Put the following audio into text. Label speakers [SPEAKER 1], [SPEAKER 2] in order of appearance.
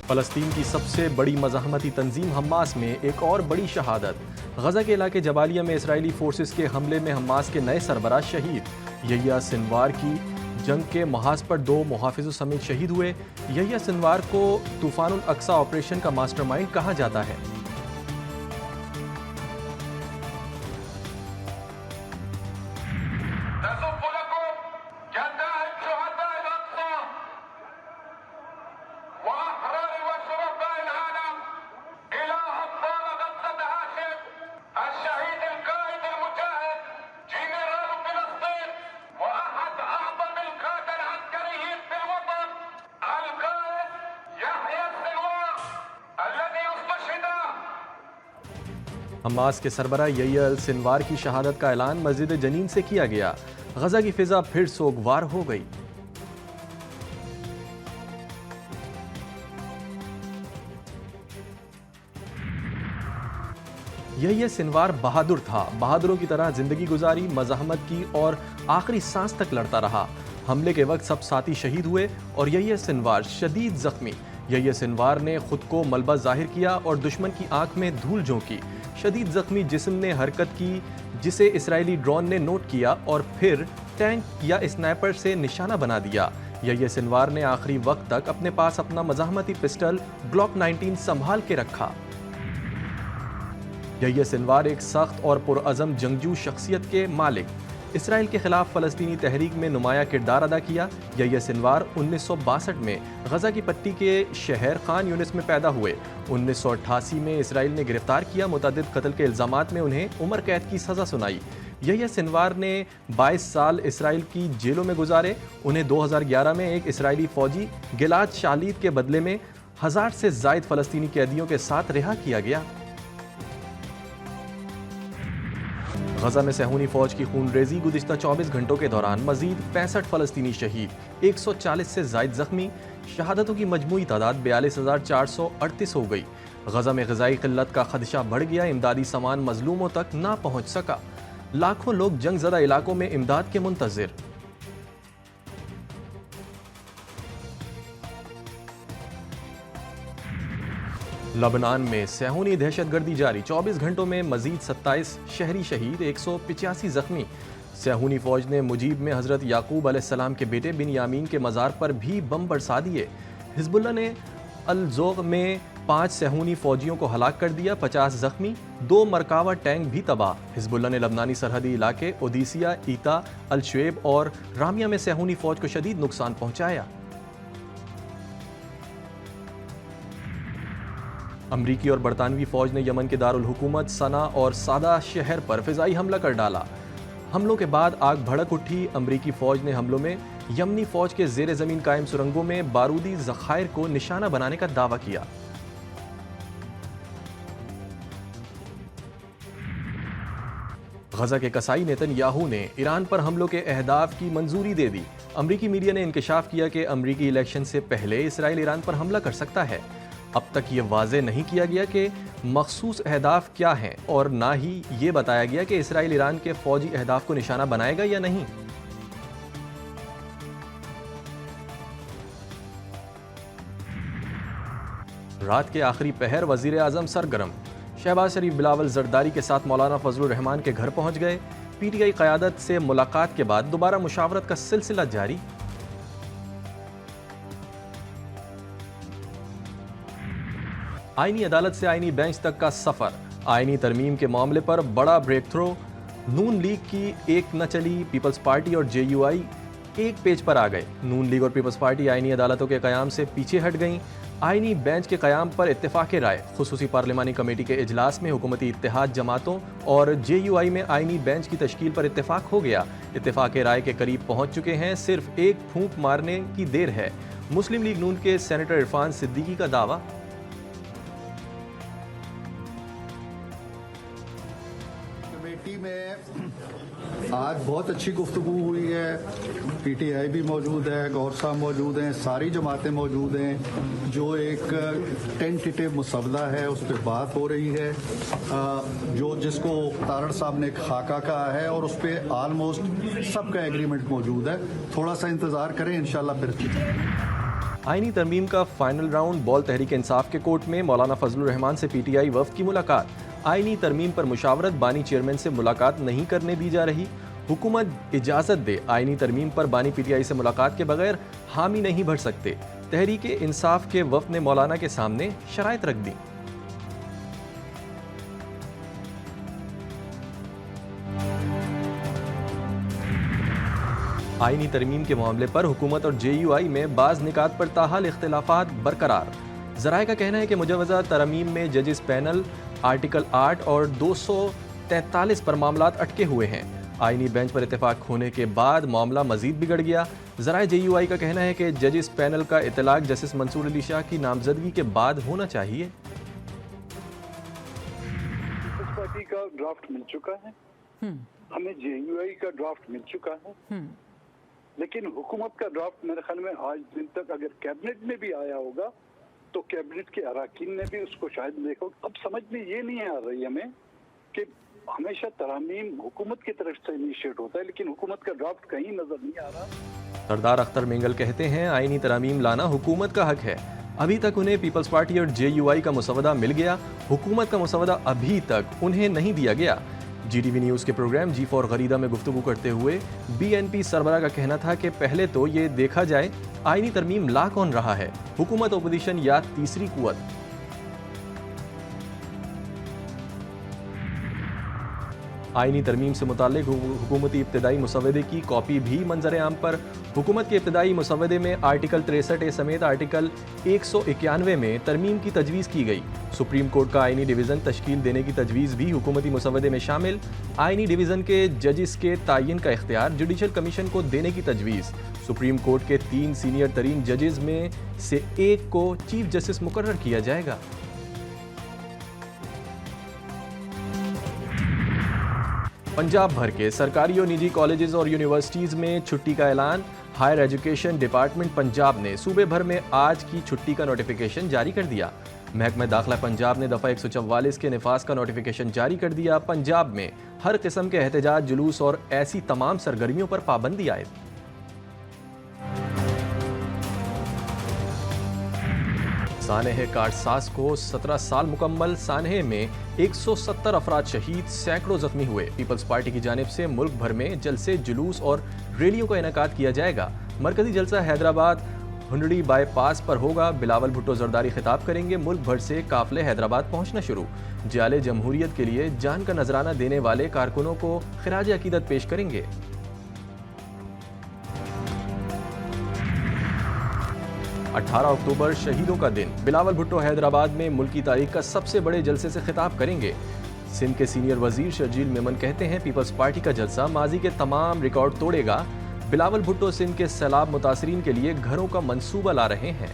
[SPEAKER 1] फ़लस्तीन की सबसे बड़ी मज़ाहमती तंजीम हमास में एक और बड़ी शहादत। गज़ा के इलाके जबालिया में इसराइली फोर्सेस के हमले में हमास के नए सरबराह शहीद। यहिया सिनवार की जंग के महाज पर 2 मुहाफिजों समेत शहीद हुए। यहिया सिनवार को तूफ़ानुल अक्सा ऑपरेशन का मास्टरमाइंड कहा जाता है। हमास के सरबराह यहिया अल सिनवार की शहादत का ऐलान मस्जिद जनीन से किया गया। गजा की फिजा फिर सोगवार हो गई। यहिया सिनवार बहादुर था। बहादुरों की तरह जिंदगी गुजारी, मज़ाहमत की और आखिरी सांस तक लड़ता रहा। हमले के वक्त सब साथी शहीद हुए और यहिया सिनवार शदीद जख्मी। यहिया सिनवार ने खुद को मलबा जाहिर किया और दुश्मन की आंख में धूल झोंकी। शदीद जख्मी जिस्म ने हरकत की जिसे इसराइली ड्रोन ने नोट किया और फिर टैंक या स्नाइपर से निशाना बना दिया। यहिया सिनवार ने आखिरी वक्त तक अपने पास अपना मज़ाहमती पिस्टल ग्लॉक 19 संभाल के रखा। यहिया सिनवार एक सख्त और पुरअज़म जंगजू शख्सियत के मालिक। इसराइल के खिलाफ फ़लस्तीनी तहरीक में नुमाया किरदार अदा किया। यहिया सिनवार 1962 में गज़ा की पट्टी के शहर खान यूनिस में पैदा हुए। 1988 में इसराइल ने गिरफ्तार किया। मुतअद्दिद कत्ल के इल्ज़ामात में उन्हें उम्र कैद की सज़ा सुनाई। यहिया सिनवार ने 22 साल इसराइल की जेलों में गुजारे। उन्हें 2011 में एक इसराइली फ़ौजी गिलाद शालीद के बदले में 1000 से ज़ायद फ़लस्तीनी कैदियों के साथ रिहा किया गया। गजा में सहूनी फौज की खूनरेजी। गुज़िश्ता 24 घंटों के दौरान मजीद 65 फ़लस्तीनी शहीद, 140 से ज़ायद ज़ख्मी। शहादतों की मजमूई तादाद 42,438 हो गई। गजा में ग़िज़ाई क़िल्लत का खदशा बढ़ गया। इमदादी सामान मजलूमों तक ना पहुँच सका। लाखों लोग जंगज़दा इलाकों में इमदाद के मुंतज़िर। लबनान में सहूनी दहशतगर्दी जारी। 24 घंटों में मजीद 27 शहरी शहीद, 185 जख्मी। सहूनी फौज ने मुजीब में हज़रत याकूब अलैहिस्सलाम के बेटे बिन यामीन के मज़ार पर भी बम बरसा दिए। हिज़्बुल्लाह ने अल ज़ोग़ में 5 सहूनी फौजियों को हलाक कर दिया, 50 जख्मी। 2 मरकावा टैंक भी तबाह। हिज़्बुल्लाह ने लबनानी सरहदी इलाके ओदिसिया, ईता, अल शुएब और रामिया में सहूनी फौज को शदीद नुकसान पहुँचाया। अमरीकी और बरतानवी फौज ने यमन के दारुल हुकूमत सना और सादा शहर पर फिजाई हमला कर डाला। हमलों के बाद आग भड़क उठी। अमरीकी फौज ने हमलों में यमनी फौज के ज़ेर ज़मीन कायम सुरंगों में बारूदी ज़खायर को निशाना बनाने का दावा किया। गजा के कसाई नेतन्याहू ने ईरान पर हमलों के अहदाफ की मंजूरी दे दी। अमरीकी मीडिया ने इंकशाफ किया कि अमरीकी इलेक्शन से पहले इसराइल ईरान पर हमला कर सकता है। अब तक ये वाज़े नहीं किया गया कि मखसूस अहदाफ क्या हैं और ना ही ये बताया गया कि इसराइल ईरान के फौजी अहदाफ को निशाना बनाएगा या नहीं। रात के आखिरी पहर वज़ीर आज़म सरगर्म। शहबाज शरीफ बिलावल जरदारी के साथ मौलाना फजलुर रहमान के घर पहुंच गए। PTI क़यादत से मुलाकात के बाद दोबारा मुशावरत का सिलसिला जारी। आईनी अदालत से आईनी बेंच तक का सफर। आईनी तरमीम के मामले पर बड़ा ब्रेक थ्रो। नून लीग की एक न चली, पीपल्स पार्टी और JUI एक पेज पर आ गए। नून लीग और पीपल्स पार्टी आईनी अदालतों के क़याम से पीछे हट गईं। आईनी बेंच के क़याम पर इत्तेफाक राय। खुसूसी पार्लिमानी कमेटी के इजलास में हुकूमती इत्तेहाद जमातों और JUI में आईनी बेंच की तश्कील पर इत्तेफाक हो गया। इत्तेफाक राय के करीब पहुँच चुके हैं, सिर्फ एक फूंक मारने की देर है। मुस्लिम लीग नून के सेनेटर इरफान सिद्दीकी का दावा।
[SPEAKER 2] कमेटी में आज बहुत अच्छी गुफ्तगू हुई है। PTI भी मौजूद है, गौर साहब मौजूद हैं, सारी जमातें मौजूद हैं। जो एक टेंटेटिव मुसवदा है उस पर बात हो रही है, जो जिसको तारड़ साहब ने खाका कहा है और उस पर आलमोस्ट सबका एग्रीमेंट मौजूद है। थोड़ा सा इंतज़ार करें, इंशाल्लाह फिर
[SPEAKER 1] आईनी तरमीम का final round ball Tehreek Insaf के कोर्ट में। मौलाना फजलुर रहमान से पीटीआई वफ्द की मुलाकात। आईनी तरमीम पर मुशावरत बानी चेयरमैन से मुलाकात नहीं करने दी जा रही। हुकूमत इजाज़त दे, आईनी तरमीम पर बानी पीटीआई से मुलाकात के बगैर हामी नहीं भर सकते। तहरीक इंसाफ के वफ्द ने मौलाना के सामने शराइत रख दी। आईनी तरमीम के मामले पर हुकूमत और JUI में बाज़ निकात पर ताहाल इख्तिलाफात बरकरार। ज़राए का कहना है कि मुजवज़ा तरमीम में जजिस पैनल आर्टिकल 8 और 243 पर मामलात अटके हुए हैं। आईनी बेंच पर इत्तेफाक होने के बाद मामला मजीद बिगड़ गया। ज़राए JUI का कहना है कि जजिस पैनल का इतलाक जस्टिस मंसूर अली शाह की नामजदगी के बाद होना चाहिए।
[SPEAKER 3] पीपल्स पार्टी का ड्राफ्ट मिल चुका है, हमें JUI का ड्राफ्ट मिल चुका है, लेकिन हुकूमत का ड्राफ्ट मेरे ख्याल में आज दिन तक अगर कैबिनेट में भी आया होगा तो कैबिनेट के अराकीन ने भी उसको शायद देखो। अब समझ में ये नहीं आ रही हमें कि हमेशा तरामीम हुकूमत की तरफ से इनिशिएट होता है, लेकिन हुकूमत का ड्राफ्ट कहीं नजर नहीं आ रहा।
[SPEAKER 1] सरदार अख्तर मेंगल कहते हैं आईनी तरामीम लाना हुकूमत का हक है। अभी तक उन्हें पीपल्स पार्टी और JUI का मुसवदा मिल गया, हुकूमत का मुसवदा अभी तक उन्हें नहीं दिया गया। GTV न्यूज़ के प्रोग्राम G4 गरीदा में गुफ्तगू करते हुए BNP सरबराह का कहना था कि पहले तो ये देखा जाए आईनी तरमीम ला कौन रहा है, हुकूमत, ओपोजिशन या तीसरी कुव्वत। आईनी तरमीम से मुताल्लिक हुकूमती इब्तदाई मुसवदे की कॉपी भी मंजर आम पर। हुकूमत के इब्तदाई मुसवदे में आर्टिकल 63A समेत आर्टिकल 191 में तरमीम की तजवीज़ की गई। सुप्रीम कोर्ट का आईनी डिवीज़न तश्कील देने की तजवीज़ भी हुकूमती मुसवदे में शामिल। आईनी डिवीज़न के जजिस के तयन का इख्तियार जुडिशल कमीशन को देने की तजवीज़। सुप्रीम कोर्ट के 3 सीनियर तरीन जजेस में से एक को चीफ जस्टिस मुकर्रर किया जाएगा। पंजाब भर के सरकारी और निजी कॉलेजेस और यूनिवर्सिटीज़ में छुट्टी का ऐलान। हायर एजुकेशन डिपार्टमेंट पंजाब ने सूबे भर में आज की छुट्टी का नोटिफिकेशन जारी कर दिया। महकमा दाखिला पंजाब ने दफ़ा 144 के निफाज का नोटिफिकेशन जारी कर दिया। पंजाब में हर किस्म के एहतजाज, जुलूस और ऐसी तमाम सरगर्मियों पर पाबंदी आयद। सानहे कारसाज को 17 साल मुकम्मल। सानहे में 170 अफराद शहीद, सैकड़ों जख्मी हुए। पीपल्स पार्टी की जानिब से मुल्क भर में जलसे, जुलूस और रैलियों का इनेकाद किया जाएगा। मरकजी जलसा हैदराबाद हुंडड़ी बाईपास पर होगा। बिलावल भुट्टो जरदारी खिताब करेंगे। मुल्क भर से काफिले हैदराबाद पहुंचना शुरू। जियाले जमहूरियत के लिए जान का नजराना देने वाले कारकुनों को खिराज अकीदत पेश करेंगे। 18 अक्टूबर शहीदों का दिन। बिलावल भुट्टो हैदराबाद में मुल्क की तारीख का सबसे बड़े जलसे से खिताब करेंगे। सिंध के सीनियर वजीर शर्जील मेमन कहते हैं पीपल्स पार्टी का जलसा माजी के तमाम रिकॉर्ड तोड़ेगा। बिलावल भुट्टो सिंध के सैलाब मुतासरीन के लिए घरों का मंसूबा ला रहे हैं।